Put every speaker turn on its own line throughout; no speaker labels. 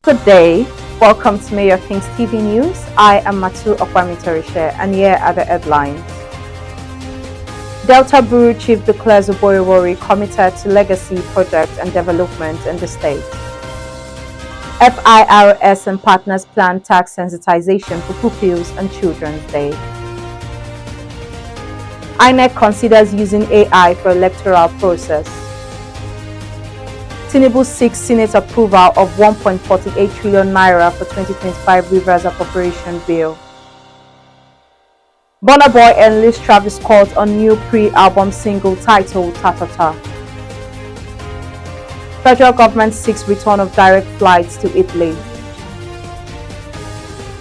Good day. Welcome to Mayor King's TV News. I am Matu Okwamitorishe, and here are the headlines. Delta Bureau Chief declares Oborevwori committed to legacy projects and development in the state. FIRS and partners plan tax sensitization for pupils on Children's Day. Inec considers using AI for electoral process. Tinubu seeks Senate approval of 1.48 trillion naira for 2025 Rivers Appropriation Bill. Burna Boy enlists Travis Scott on new pre-album single titled Ta Ta Ta. Federal government seeks return of direct flights to Italy.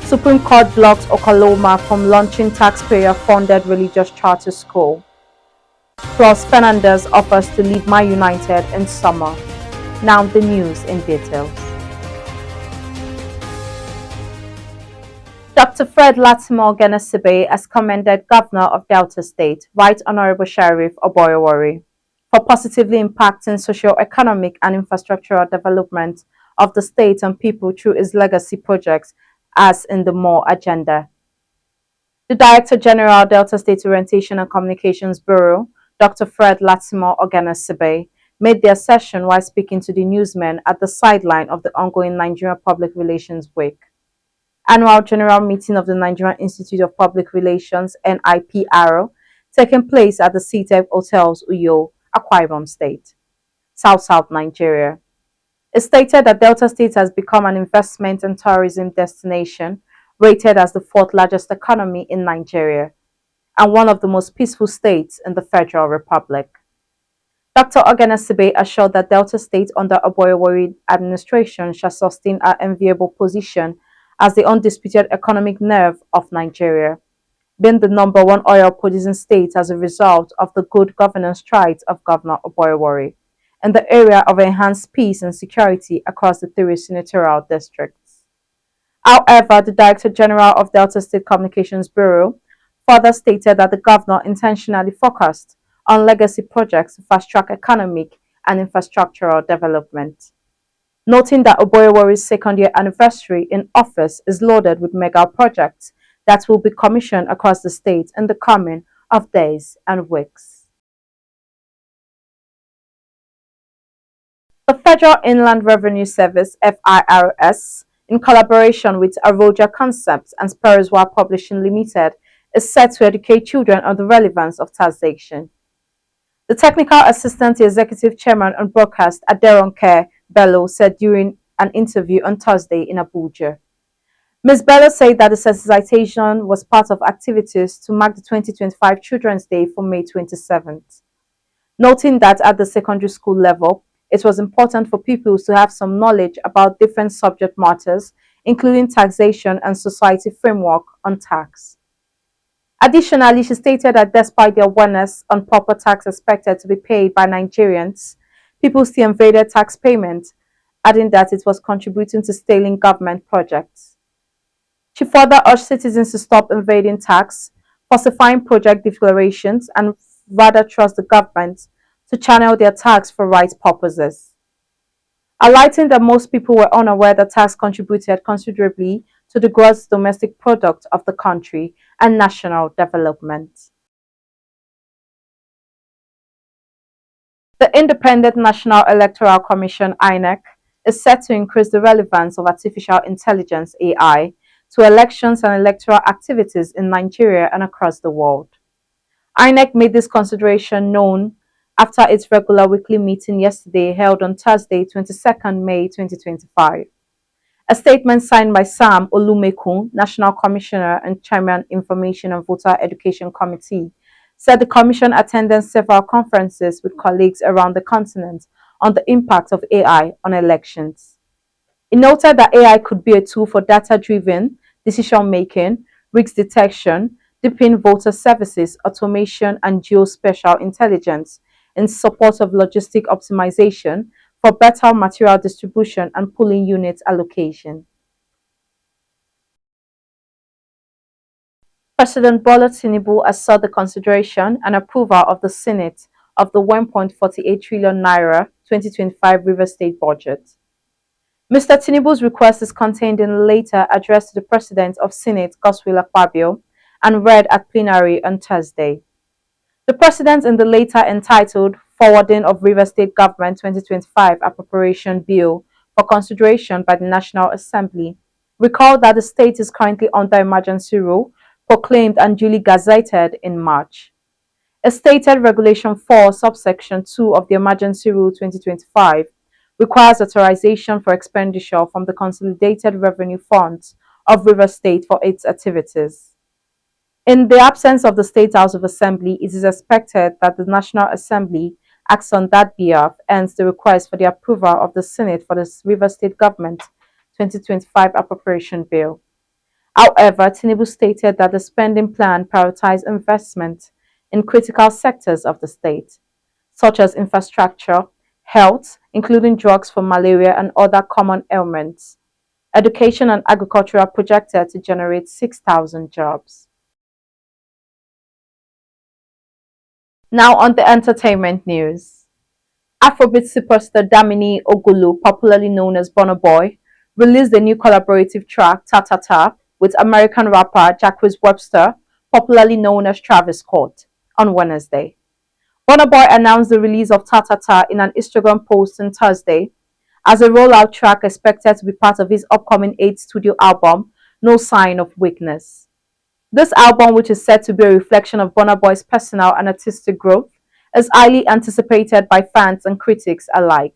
Supreme Court blocks Okaloma from launching taxpayer-funded religious charter school. Plus, Fernandez offers to leave Man United in summer. Now the news in details. Dr. Fred Latimore Oghenesivbe has commended Governor of Delta State, Right Honorable Sheriff Oborevwori, for positively impacting socioeconomic and infrastructural development of the state and people through his legacy projects as in the MORE agenda. The Director General, Delta State Orientation and Communications Bureau, Dr. Fred Latimore Oghenesivbe, made the assertion while speaking to the newsmen at the sideline of the ongoing Nigerian Public Relations Week. Annual General Meeting of the Nigerian Institute of Public Relations, NIPR, taking place at the Ceedapeg Hotels Uyo, Akwa Ibom State, South Nigeria. It stated that Delta State has become an investment and tourism destination, rated as the fourth largest economy in Nigeria, and one of the most peaceful states in the Federal Republic. Dr. Oghenesivbe assured that Delta State under Oborevwori administration shall sustain our enviable position as the undisputed economic nerve of Nigeria, being the #1 oil-producing state as a result of the good governance strides of Governor Oborevwori in the area of enhanced peace and security across the 3 senatorial districts. However, the Director General of Delta State Communications Bureau further stated that the governor intentionally focused on legacy projects to fast-track economic and infrastructural development, noting that Oborevwori's second-year anniversary in office is loaded with mega projects that will be commissioned across the state in the coming of days and weeks. The Federal Inland Revenue Service, FIRS, in collaboration with Aroja Concepts and Sperriswa Publishing Limited, is set to educate children on the relevance of taxation. The Technical Assistant to Executive Chairman on Broadcast, Aderonke Bello, said during an interview on Thursday in Abuja. Ms. Bello said that the sensitization was part of activities to mark the 2025 Children's Day for May 27th, noting that at the secondary school level, it was important for pupils to have some knowledge about different subject matters, including taxation and society framework on tax. Additionally, she stated that despite the awareness on proper tax expected to be paid by Nigerians, people still evaded tax payment, adding that it was contributing to stalling government projects. She further urged citizens to stop evading tax, falsifying project declarations, and rather trust the government to channel their tax for right purposes. Highlighting that most people were unaware that tax contributed considerably to the gross domestic product of the country and national development. The Independent National Electoral Commission, Inec, is set to increase the relevance of artificial intelligence (AI) to elections and electoral activities in Nigeria and across the world. Inec made this consideration known after its regular weekly meeting yesterday, held on Thursday, 22nd May 2025. A statement signed by Sam Olumekun, National Commissioner and Chairman Information and Voter Education Committee, said the Commission attended several conferences with colleagues around the continent on the impact of AI on elections. It noted that AI could be a tool for data-driven decision-making, risk detection, deepening voter services, automation, and geospatial intelligence in support of logistic optimization for better material distribution and polling unit allocation. President Bola Tinubu has sought the consideration and approval of the Senate of the 1.48 trillion naira 2025 River State budget. Mr. Tinubu's request is contained in a letter addressed to the President of Senate, Godswill Akpabio, and read at plenary on Thursday. The President in the letter entitled Forwarding of Rivers State Government 2025 Appropriation Bill for consideration by the National Assembly recalled that the state is currently under emergency rule proclaimed and duly gazetted in March. As stated Regulation 4, subsection 2 of the Emergency Rule 2025 requires authorization for expenditure from the Consolidated Revenue Funds of Rivers State for its activities. In the absence of the State House of Assembly, it is expected that the National Assembly acts on that behalf, hence the request for the approval of the Senate for the Rivers State Government 2025 Appropriation Bill. However, Tinubu stated that the spending plan prioritized investment in critical sectors of the state, such as infrastructure, health, including drugs for malaria and other common ailments, education and agriculture are projected to generate 6,000 jobs. Now on the entertainment news. Afrobeat superstar Damini Ogulu, popularly known as Burna Boy, released a new collaborative track, Ta Ta Ta, with American rapper Jacquees Webster, popularly known as Travis Scott, on Wednesday. Burna Boy announced the release of Ta Ta Ta in an Instagram post on Thursday, as a rollout track expected to be part of his upcoming 8th studio album, No Sign of Weakness. This album, which is said to be a reflection of Burna Boy's personal and artistic growth, is highly anticipated by fans and critics alike.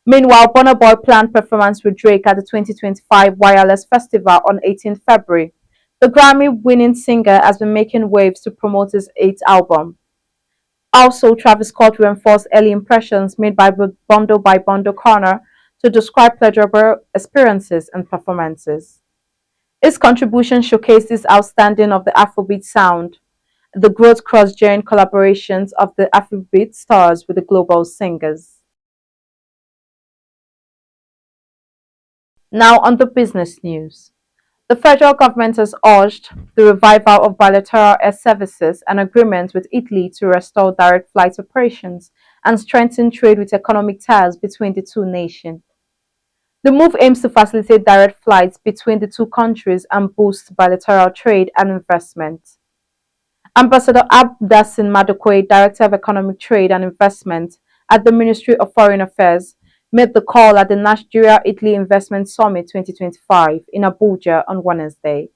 Meanwhile, Burna Boy planned performance with Drake at the 2025 Wireless Festival on 18 February. The Grammy-winning singer has been making waves to promote his 8th album. Also, Travis Scott reinforced early impressions made by Bundle Corner to describe pleasurable experiences and performances. His contribution showcased his outstanding of the Afrobeat sound, the growth cross-genre collaborations of the Afrobeat stars with the global singers. Now on the business news. The federal government has urged the revival of bilateral air services and agreements with Italy to restore direct flight operations and strengthen trade with economic ties between the two nations. The move aims to facilitate direct flights between the two countries and boost bilateral trade and investment. Ambassador Abdasin Madokwe, Director of Economic Trade and Investment at the Ministry of Foreign Affairs, made the call at the Nigeria-Italy Investment Summit 2025 in Abuja on Wednesday.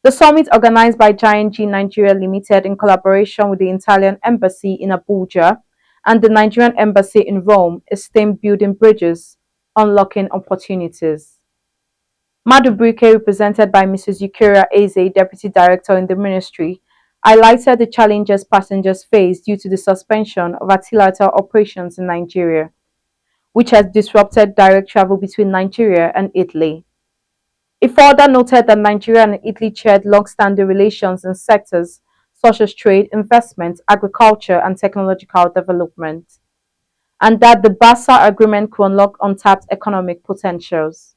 The summit, organized by Giant G Nigeria Limited in collaboration with the Italian Embassy in Abuja and the Nigerian Embassy in Rome, is themed Building Bridges, Unlocking Opportunities. Madubrike, represented by Mrs. Eukaria Eze, Deputy Director in the Ministry, highlighted the challenges passengers face due to the suspension of artillery operations in Nigeria, which has disrupted direct travel between Nigeria and Italy. He further noted that Nigeria and Italy shared long-standing relations in sectors such as trade, investment, agriculture, and technological development, and that the BASA agreement could unlock untapped economic potentials.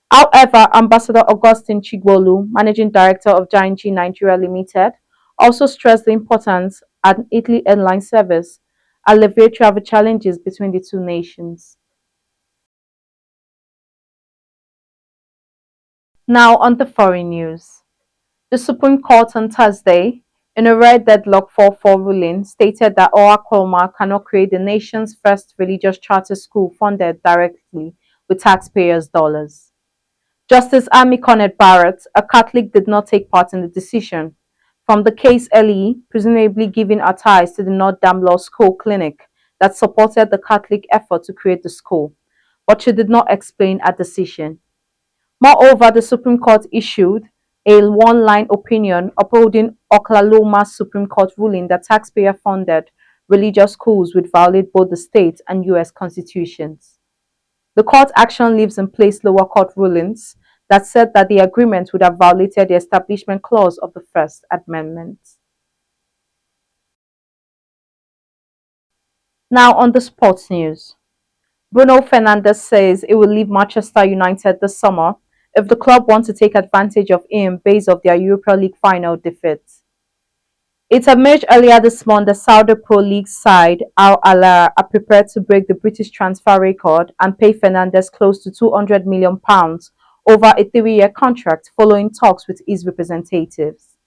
However, Ambassador Augustine Chigbolu, Managing Director of Giant G Nigeria Limited, also stressed the importance an Italy airline service alleviate travel challenges between the two nations. Now on the foreign news. The Supreme Court on Thursday, in a rare deadlock 4-4 ruling, stated that Owakolma cannot create the nation's first religious charter school funded directly with taxpayers' dollars. Justice Amy Connet Barrett, a Catholic, did not take part in the decision. From the case Ellie, presumably giving her ties to the North Dam Law School clinic that supported the Catholic effort to create the school, but she did not explain her decision. Moreover, the Supreme Court issued a one-line opinion upholding Oklahoma's Supreme Court ruling that taxpayer-funded religious schools would violate both the state and U.S. constitutions. The court action leaves in place lower court rulings that said that the agreement would have violated the Establishment Clause of the First Amendment. Now on the sports news. Bruno Fernandes says he will leave Manchester United this summer if the club wants to take advantage of him based off their Europa League final defeat. It emerged earlier this month that Saudi Pro League side Al Ahly are prepared to break the British transfer record and pay Fernandes close to £200 million over a 3-year contract following talks with his representatives.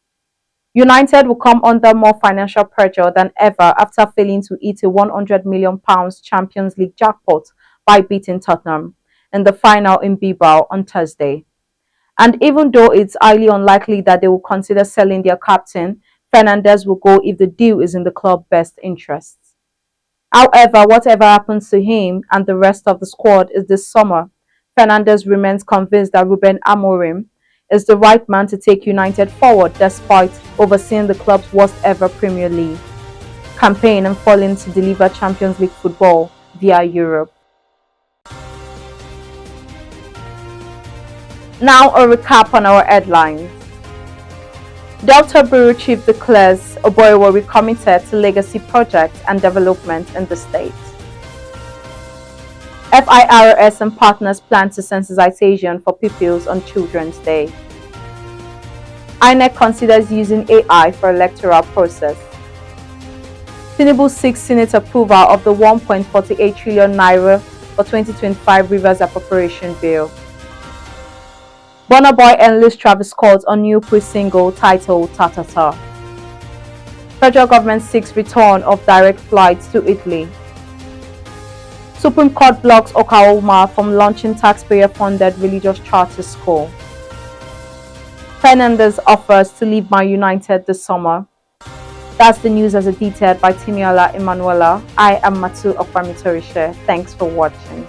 United will come under more financial pressure than ever after failing to hit a £100 million Champions League jackpot by beating Tottenham in the final in Bilbao on Thursday. And even though it's highly unlikely that they will consider selling their captain, Fernandes will go if the deal is in the club's best interests. However, whatever happens to him and the rest of the squad is this summer, Fernandes remains convinced that Ruben Amorim is the right man to take United forward despite overseeing the club's worst ever Premier League campaign and failing to deliver Champions League football via Europe. Now a recap on our headlines. Delta Bureau Chief declares Oborevwori committed to legacy projects and development in the state. FIRS and partners plan to sensitization for pupils on Children's Day. Inec considers using AI for electoral process. Tinubu seeks Senate approval of the 1.48 trillion naira for 2025 Rivers Appropriation Bill. Burna Boy enlists Travis Scott on new pre-single titled Ta Ta Ta. Federal government seeks return of direct flights to Italy. Supreme Court blocks Oklahoma from launching taxpayer-funded religious charter school. Fernandes offers to leave Man United this summer. That's the news as edited by Timiola Emanuela. I am Matu Okpamitorishe. Thanks for watching.